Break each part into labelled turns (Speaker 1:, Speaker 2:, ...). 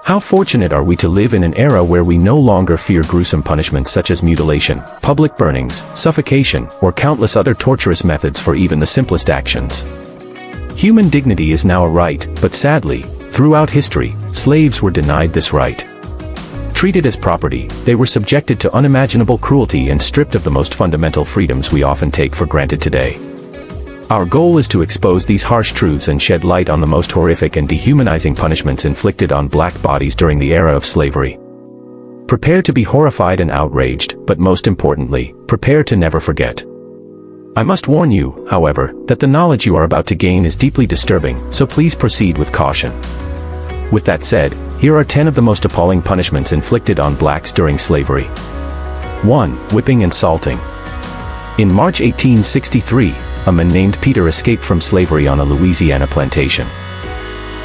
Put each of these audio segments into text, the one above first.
Speaker 1: How fortunate are we to live in an era where we no longer fear gruesome punishments such as mutilation, public burnings, suffocation, or countless other torturous methods for even the simplest actions. Human dignity is now a right, but sadly, throughout history, slaves were denied this right. Treated as property, they were subjected to unimaginable cruelty and stripped of the most fundamental freedoms we often take for granted today. Our goal is to expose these harsh truths and shed light on the most horrific and dehumanizing punishments inflicted on black bodies during the era of slavery. Prepare to be horrified and outraged, but most importantly, prepare to never forget. I must warn you, however, that the knowledge you are about to gain is deeply disturbing, so please proceed with caution. With that said, here are 10 of the most appalling punishments inflicted on blacks during slavery. 1. Whipping and salting. In March 1863, a man named Peter escaped from slavery on a Louisiana plantation.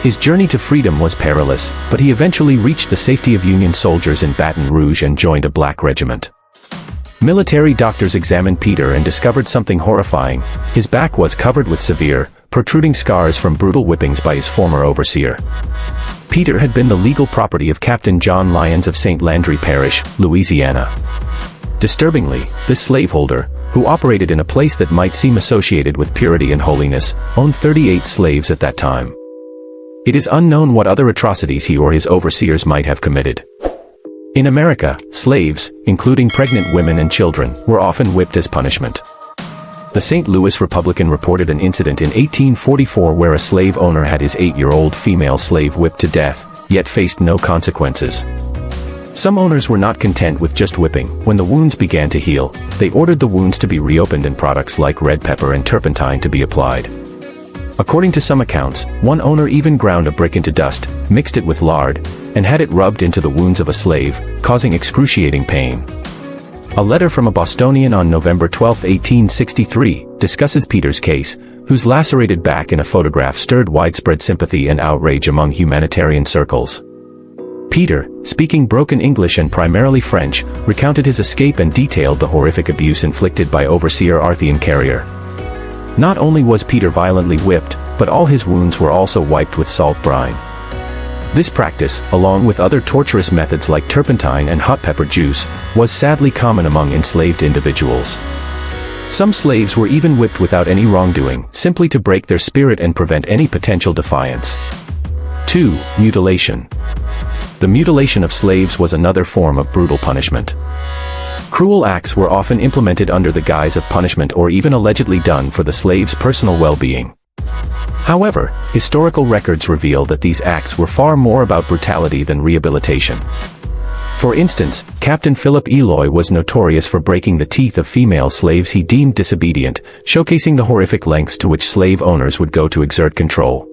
Speaker 1: His journey to freedom was perilous, but he eventually reached the safety of Union soldiers in Baton Rouge and joined a black regiment. Military doctors examined Peter and discovered something horrifying. His back was covered with severe, protruding scars from brutal whippings by his former overseer. Peter had been the legal property of Captain John Lyons of St. Landry Parish, Louisiana. Disturbingly, this slaveholder, who operated in a place that might seem associated with purity and holiness, owned 38 slaves at that time. It is unknown what other atrocities he or his overseers might have committed. In America, slaves, including pregnant women and children, were often whipped as punishment. The St. Louis Republican reported an incident in 1844 where a slave owner had his 8-year-old female slave whipped to death, yet faced no consequences. Some owners were not content with just whipping. When the wounds began to heal, they ordered the wounds to be reopened and products like red pepper and turpentine to be applied. According to some accounts, one owner even ground a brick into dust, mixed it with lard, and had it rubbed into the wounds of a slave, causing excruciating pain. A letter from a Bostonian on November 12, 1863, discusses Peter's case, whose lacerated back in a photograph stirred widespread sympathy and outrage among humanitarian circles. Peter, speaking broken English and primarily French, recounted his escape and detailed the horrific abuse inflicted by overseer Arthian Carrier. Not only was Peter violently whipped, but all his wounds were also wiped with salt brine. This practice, along with other torturous methods like turpentine and hot pepper juice, was sadly common among enslaved individuals. Some slaves were even whipped without any wrongdoing, simply to break their spirit and prevent any potential defiance. 2. Mutilation. The mutilation of slaves was another form of brutal punishment. Cruel acts were often implemented under the guise of punishment or even allegedly done for the slave's personal well-being. However, historical records reveal that these acts were far more about brutality than rehabilitation. For instance, Captain Philip Eloy was notorious for breaking the teeth of female slaves he deemed disobedient, showcasing the horrific lengths to which slave owners would go to exert control.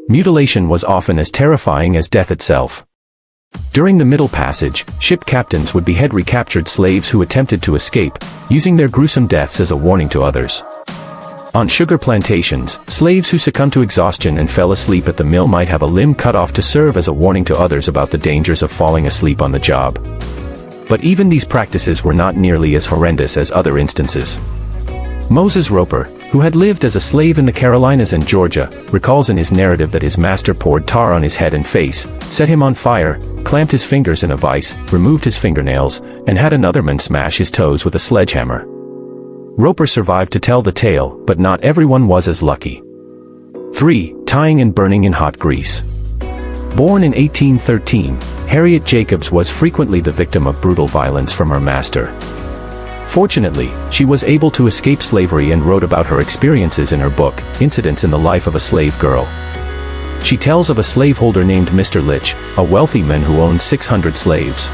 Speaker 1: Mutilation was often as terrifying as death itself. During the Middle Passage, ship captains would behead recaptured slaves who attempted to escape, using their gruesome deaths as a warning to others. On sugar plantations, slaves who succumbed to exhaustion and fell asleep at the mill might have a limb cut off to serve as a warning to others about the dangers of falling asleep on the job. But even these practices were not nearly as horrendous as other instances. Moses Roper, who had lived as a slave in the Carolinas and Georgia, recalls in his narrative that his master poured tar on his head and face, set him on fire, clamped his fingers in a vise, removed his fingernails, and had another man smash his toes with a sledgehammer. Roper survived to tell the tale, but not everyone was as lucky. 3. Tying and burning in hot grease. Born in 1813, Harriet Jacobs was frequently the victim of brutal violence from her master. Fortunately, she was able to escape slavery and wrote about her experiences in her book, Incidents in the Life of a Slave Girl. She tells of a slaveholder named Mr. Litch, a wealthy man who owned 600 slaves.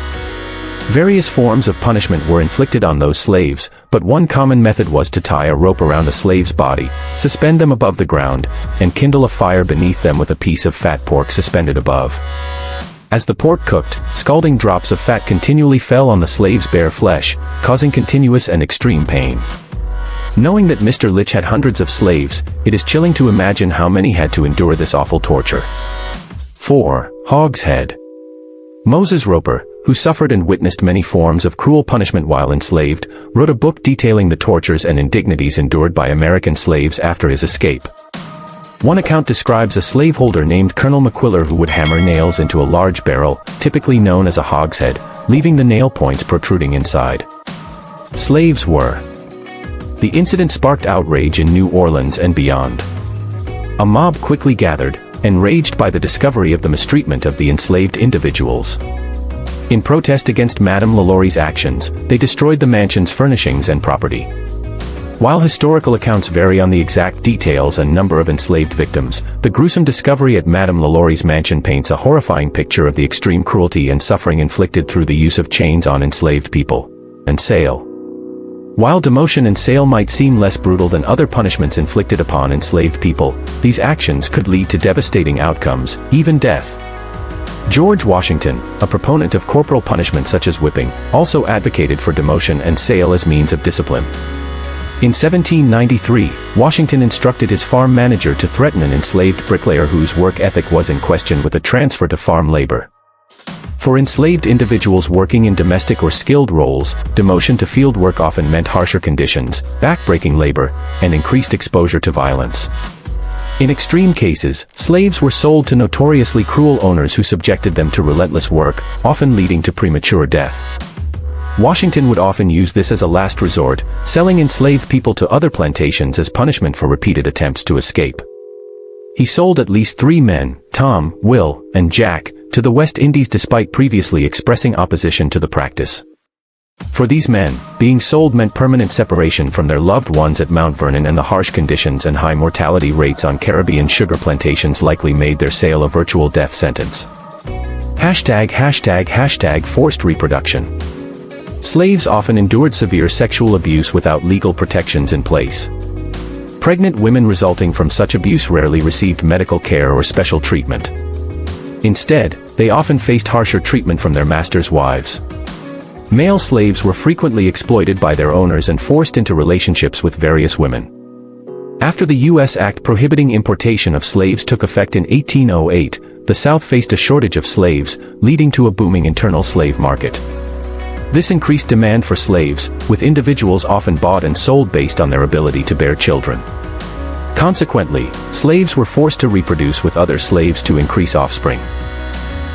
Speaker 1: Various forms of punishment were inflicted on those slaves, but one common method was to tie a rope around a slave's body, suspend them above the ground, and kindle a fire beneath them with a piece of fat pork suspended above. As the pork cooked, scalding drops of fat continually fell on the slave's bare flesh, causing continuous and extreme pain. Knowing that Mr. Litch had hundreds of slaves, it is chilling to imagine how many had to endure this awful torture. 4. Hog's head. Moses Roper, who suffered and witnessed many forms of cruel punishment while enslaved, wrote a book detailing the tortures and indignities endured by American slaves after his escape. One account describes a slaveholder named Colonel McQuiller who would hammer nails into a large barrel, typically known as a hogshead, leaving the nail points protruding inside. Slaves were. The incident sparked outrage in New Orleans and beyond. A mob quickly gathered, enraged by the discovery of the mistreatment of the enslaved individuals. In protest against Madame LaLaurie's actions, they destroyed the mansion's furnishings and property. While historical accounts vary on the exact details and number of enslaved victims, the gruesome discovery at Madame LaLaurie's mansion paints a horrifying picture of the extreme cruelty and suffering inflicted through the use of chains on enslaved people. And sale. While demotion and sale might seem less brutal than other punishments inflicted upon enslaved people, these actions could lead to devastating outcomes, even death. George Washington, a proponent of corporal punishment such as whipping, also advocated for demotion and sale as means of discipline. In 1793, Washington instructed his farm manager to threaten an enslaved bricklayer whose work ethic was in question with a transfer to farm labor. For enslaved individuals working in domestic or skilled roles, demotion to field work often meant harsher conditions, back-breaking labor, and increased exposure to violence. In extreme cases, slaves were sold to notoriously cruel owners who subjected them to relentless work, often leading to premature death. Washington would often use this as a last resort, selling enslaved people to other plantations as punishment for repeated attempts to escape. He sold at least 3 men, Tom, Will, and Jack, to the West Indies despite previously expressing opposition to the practice. For these men, being sold meant permanent separation from their loved ones at Mount Vernon, and the harsh conditions and high mortality rates on Caribbean sugar plantations likely made their sale a virtual death sentence. ## forced reproduction. Slaves often endured severe sexual abuse without legal protections in place. Pregnant women resulting from such abuse rarely received medical care or special treatment. Instead, they often faced harsher treatment from their masters' wives. Male slaves were frequently exploited by their owners and forced into relationships with various women. After the U.S. Act prohibiting importation of slaves took effect in 1808, the South faced a shortage of slaves, leading to a booming internal slave market. This increased demand for slaves, with individuals often bought and sold based on their ability to bear children. Consequently, slaves were forced to reproduce with other slaves to increase offspring.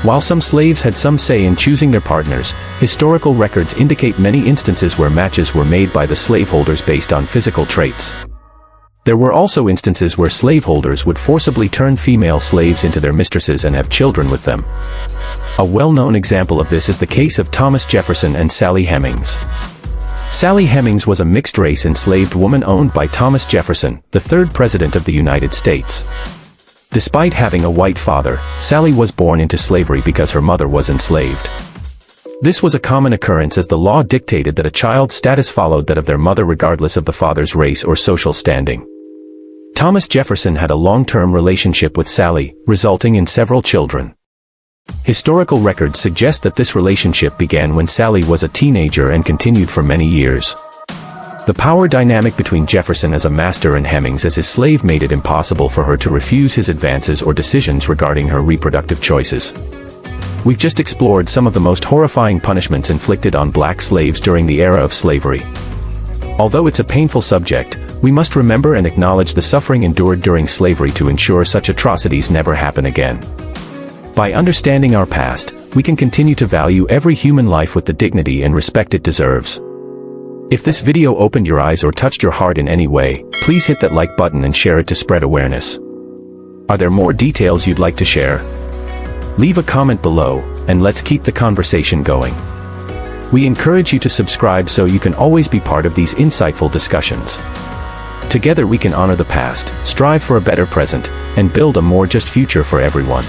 Speaker 1: While some slaves had some say in choosing their partners, historical records indicate many instances where matches were made by the slaveholders based on physical traits. There were also instances where slaveholders would forcibly turn female slaves into their mistresses and have children with them. A well-known example of this is the case of Thomas Jefferson and Sally Hemings. Sally Hemings was a mixed-race enslaved woman owned by Thomas Jefferson, the 3rd President of the United States. Despite having a white father, Sally was born into slavery because her mother was enslaved. This was a common occurrence as the law dictated that a child's status followed that of their mother regardless of the father's race or social standing. Thomas Jefferson had a long-term relationship with Sally, resulting in several children. Historical records suggest that this relationship began when Sally was a teenager and continued for many years. The power dynamic between Jefferson as a master and Hemings as his slave made it impossible for her to refuse his advances or decisions regarding her reproductive choices. We've just explored some of the most horrifying punishments inflicted on black slaves during the era of slavery. Although it's a painful subject, we must remember and acknowledge the suffering endured during slavery to ensure such atrocities never happen again. By understanding our past, we can continue to value every human life with the dignity and respect it deserves. If this video opened your eyes or touched your heart in any way, please hit that like button and share it to spread awareness. Are there more details you'd like to share? Leave a comment below, and let's keep the conversation going. We encourage you to subscribe so you can always be part of these insightful discussions. Together we can honor the past, strive for a better present, and build a more just future for everyone.